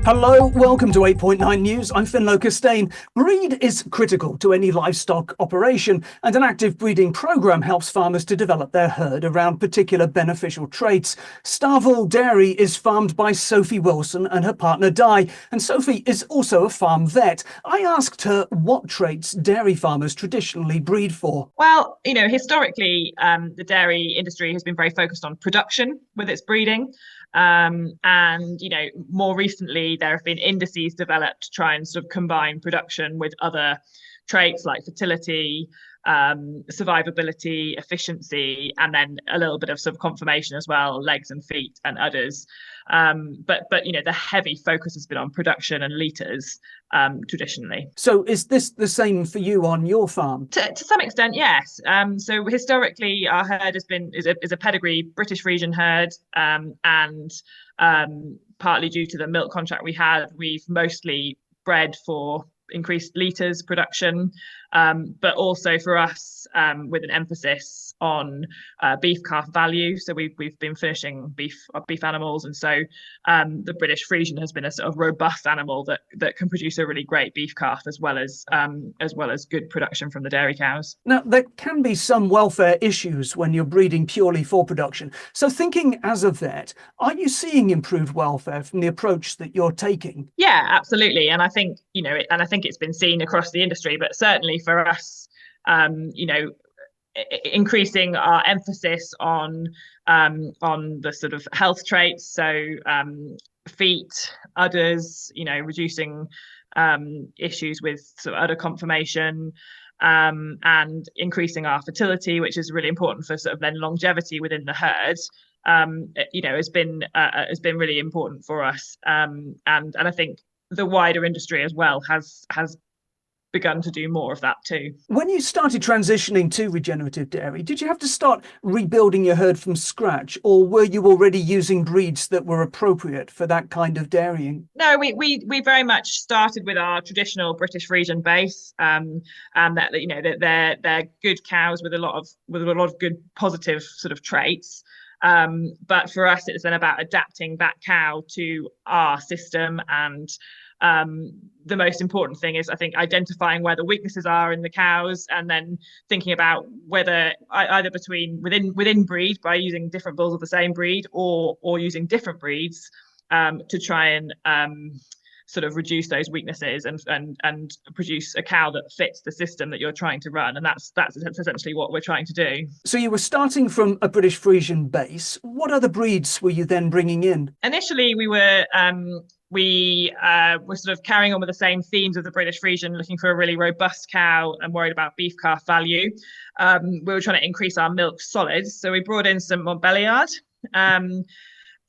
Hello, welcome to 8.9 News. I'm ffinlo Costain. Breed is critical to any livestock operation, and an active breeding programme helps farmers to develop their herd around particular beneficial traits. Starveall Dairy is farmed by Sophie Wilson and her partner Di, and Sophie is also a farm vet. I asked her what traits dairy farmers traditionally breed for. Well, historically, the dairy industry has been very focused on production with its breeding. And more recently, there have been indices developed to try and sort of combine production with other traits like fertility, survivability, efficiency, and then a little bit of sort of conformation as well, legs and feet and udders. But the heavy focus has been on production and litres traditionally. So is this the same for you on your farm? To some extent, yes. So historically, our herd is a pedigree British Frisian herd, and partly due to the milk contract we had, we've mostly bred for increased litres production, but also for us with an emphasis on beef calf value. So we've been finishing beef animals, and so the British Frisian has been a sort of robust animal that can produce a really great beef calf as well as good production from the dairy cows. Now, there can be some welfare issues when you're breeding purely for production. So thinking as a vet, are you seeing improved welfare from the approach that you're taking? Yeah, absolutely. And I think, I think it's been seen across the industry, but certainly for us, increasing our emphasis on the sort of health traits, so feet, udders, reducing issues with sort of udder conformation, and increasing our fertility, which is really important for sort of then longevity within the herd. Has been really important for us, and I think the wider industry as well has begun to do more of that too. When you started transitioning to regenerative dairy, did you have to start rebuilding your herd from scratch, or were you already using breeds that were appropriate for that kind of dairying? No, we very much started with our traditional British Frisian base, and that they're good cows with a lot of good positive sort of traits. But for us, it's then about adapting that cow to our system, and the most important thing is, I think, identifying where the weaknesses are in the cows, and then thinking about whether either within breed by using different bulls of the same breed, or using different breeds to try and sort of reduce those weaknesses and produce a cow that fits the system that you're trying to run. And that's essentially what we're trying to do. So you were starting from a British Frisian base. What other breeds were you then bringing in? Initially, we were sort of carrying on with the same themes of the British Frisian, looking for a really robust cow and worried about beef calf value. We were trying to increase our milk solids, so we brought in some Montbéliard.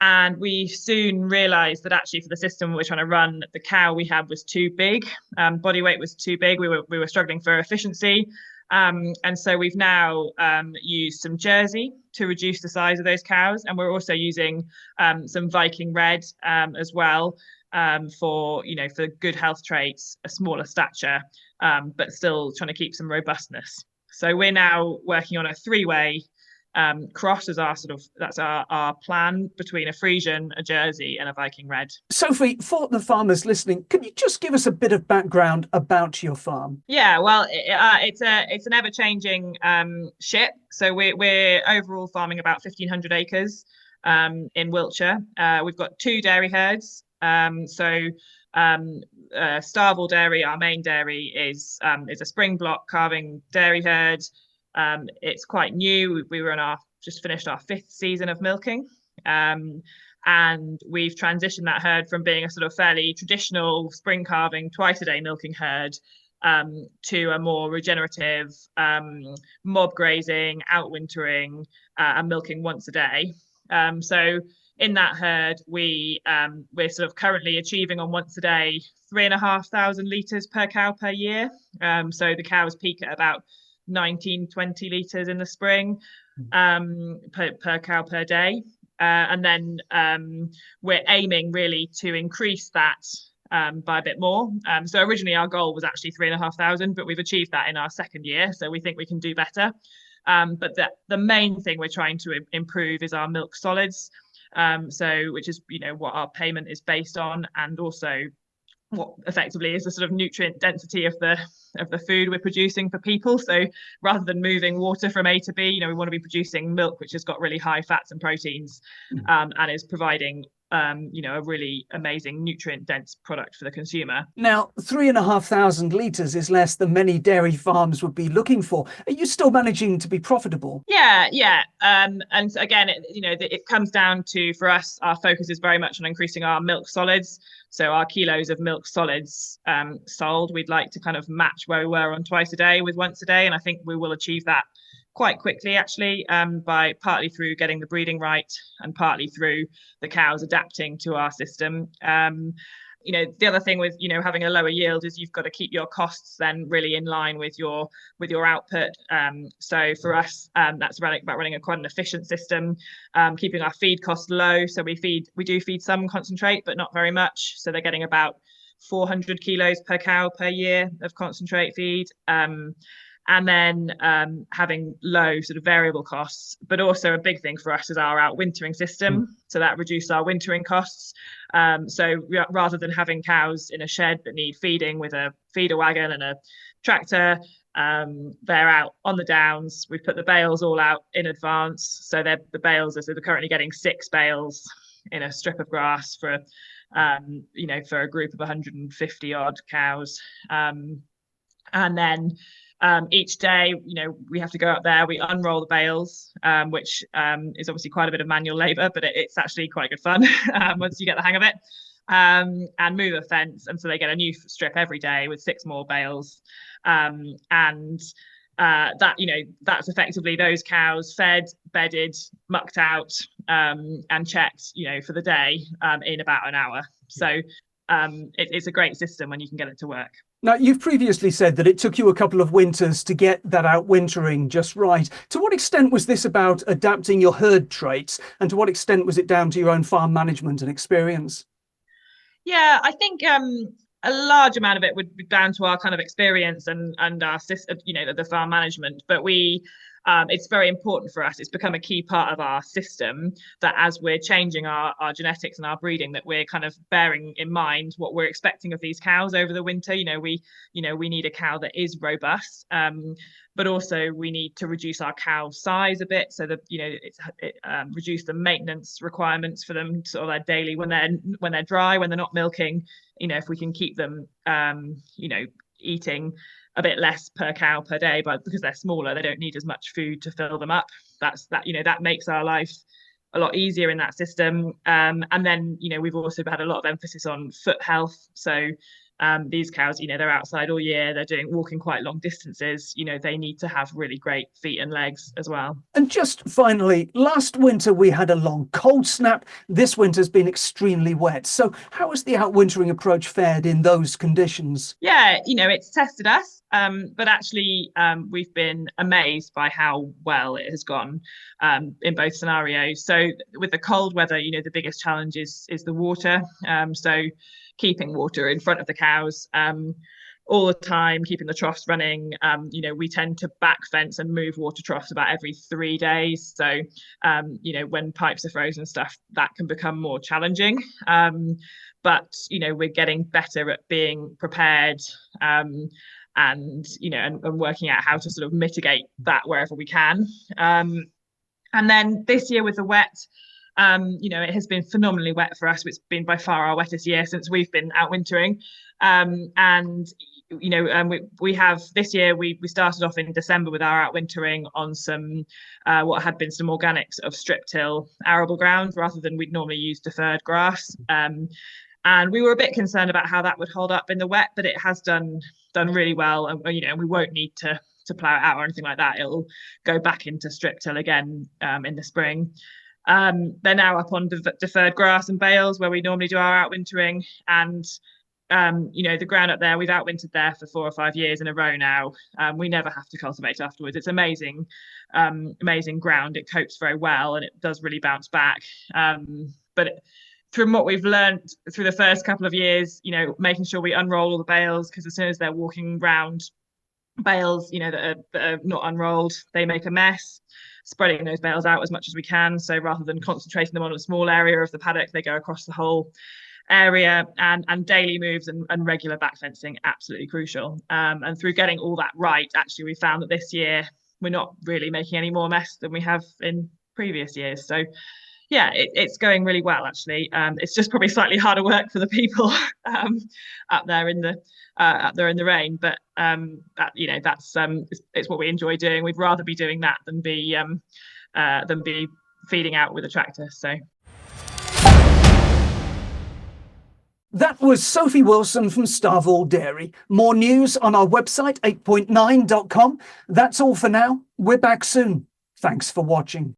And we soon realised that actually for the system we were trying to run, the cow we had was too big. Body weight was too big. We were struggling for efficiency. And so we've now used some Jersey to reduce the size of those cows. And we're also using some Viking Red as well for good health traits, a smaller stature, but still trying to keep some robustness. So we're now working on a three-way cross as that's our plan between a Frisian, a Jersey, and a Viking Red. Sophie, for the farmers listening, can you just give us a bit of background about your farm? Yeah, well, it's an ever-changing ship. So we're overall farming about 1,500 acres in Wiltshire. We've got two dairy herds. Starveall Dairy, our main dairy, is a spring block calving dairy herd. It's quite new. We were just finished our 5th season of milking, and we've transitioned that herd from being a sort of fairly traditional spring calving, twice a day milking herd to a more regenerative mob grazing, outwintering, and milking once a day. So in that herd, we're sort of currently achieving on once a day 3,500 litres per cow per year. So the cows peak at about 19-20 litres in the spring per cow per day, and then we're aiming really to increase that by a bit more. So originally our goal was actually 3,500, but we've achieved that in our 2nd year, so we think we can do better. But the main thing we're trying to improve is our milk solids. So which is, what our payment is based on, and also what effectively is the sort of nutrient density of the food we're producing for people. So rather than moving water from A to B, we want to be producing milk which has got really high fats and proteins, and is providing a really amazing nutrient dense product for the consumer. Now, 3,500 litres is less than many dairy farms would be looking for. Are you still managing to be profitable? Yeah. And again, it comes down to, for us, our focus is very much on increasing our milk solids. So our kilos of milk solids sold, we'd like to kind of match where we were on twice a day with once a day. And I think we will achieve that quite quickly, actually, by partly through getting the breeding right and partly through the cows adapting to our system. The other thing with having a lower yield is you've got to keep your costs then really in line with your output. So for us, that's about running quite an efficient system, keeping our feed costs low. So we do feed some concentrate, but not very much. So they're getting about 400 kilos per cow per year of concentrate feed. And then having low sort of variable costs, but also a big thing for us is our outwintering system. So that reduced our wintering costs. So rather than having cows in a shed that need feeding with a feeder wagon and a tractor, they're out on the downs. We've put the bales all out in advance. So the bales, they're currently getting 6 bales in a strip of grass for a group of 150 odd cows. And then each day, we have to go up there, we unroll the bales, which is obviously quite a bit of manual labor, but it's actually quite good fun once you get the hang of it, and move a fence. And so they get a new strip every day with 6 more bales. That's effectively those cows fed, bedded, mucked out, and checked, for the day in about an hour. So it's a great system when you can get it to work. Now, you've previously said that it took you a couple of winters to get that outwintering just right. To what extent was this about adapting your herd traits, and to what extent was it down to your own farm management and experience? Yeah, I think a large amount of it would be down to our kind of experience and our system, the farm management. But it's very important for us. It's become a key part of our system that as we're changing our genetics and our breeding, that we're kind of bearing in mind what we're expecting of these cows over the winter. We need a cow that is robust, but also we need to reduce our cow size a bit so that reduce the maintenance requirements for them, sort of their daily when they're dry, when they're not milking. If we can keep them, eating a bit less per cow per day, but because they're smaller, they don't need as much food to fill them up. That makes our life a lot easier in that system. And then, we've also had a lot of emphasis on foot health. So these cows, they're outside all year, they're walking quite long distances, they need to have really great feet and legs as well. And just finally, last winter we had a long cold snap. This winter's been extremely wet. So how has the outwintering approach fared in those conditions? Yeah, it's tested us, but actually we've been amazed by how well it has gone in both scenarios. So with the cold weather, the biggest challenge is the water. So keeping water in front of the cows all the time, keeping the troughs running. We tend to back fence and move water troughs about every 3 days. So, when pipes are frozen and stuff, that can become more challenging. But, we're getting better at being prepared and working out how to sort of mitigate that wherever we can. And then this year with the wet, it has been phenomenally wet for us. It's been by far our wettest year since we've been outwintering. We have this year, we started off in December with our outwintering on some what had been some organic sort of strip till arable ground rather than we'd normally use deferred grass. And we were a bit concerned about how that would hold up in the wet, but it has done really well. And we won't need to plough it out or anything like that. It'll go back into strip till again in the spring. They're now up on deferred grass and bales where we normally do our outwintering, and the ground up there, we've outwintered there for 4 or 5 years in a row now. We never have to cultivate afterwards. It's amazing ground. It copes very well and it does really bounce back. But from what we've learned through the first couple of years, making sure we unroll all the bales, because as soon as they're walking round bales, that are not unrolled, they make a mess. spreading those bales out as much as we can. So rather than concentrating them on a small area of the paddock, they go across the whole area, and daily moves and regular back fencing, absolutely crucial. And through getting all that right, actually, we found that this year we're not really making any more mess than we have in previous years. So yeah, it's going really well, actually. It's just probably slightly harder work for the people up there in the rain, but that's it's what we enjoy doing. We'd rather be doing that than be feeding out with a tractor. So that was Sophie Wilson from Starveall Dairy. More news on our website, 8.9.com. That's all for now. We're back soon. Thanks for watching.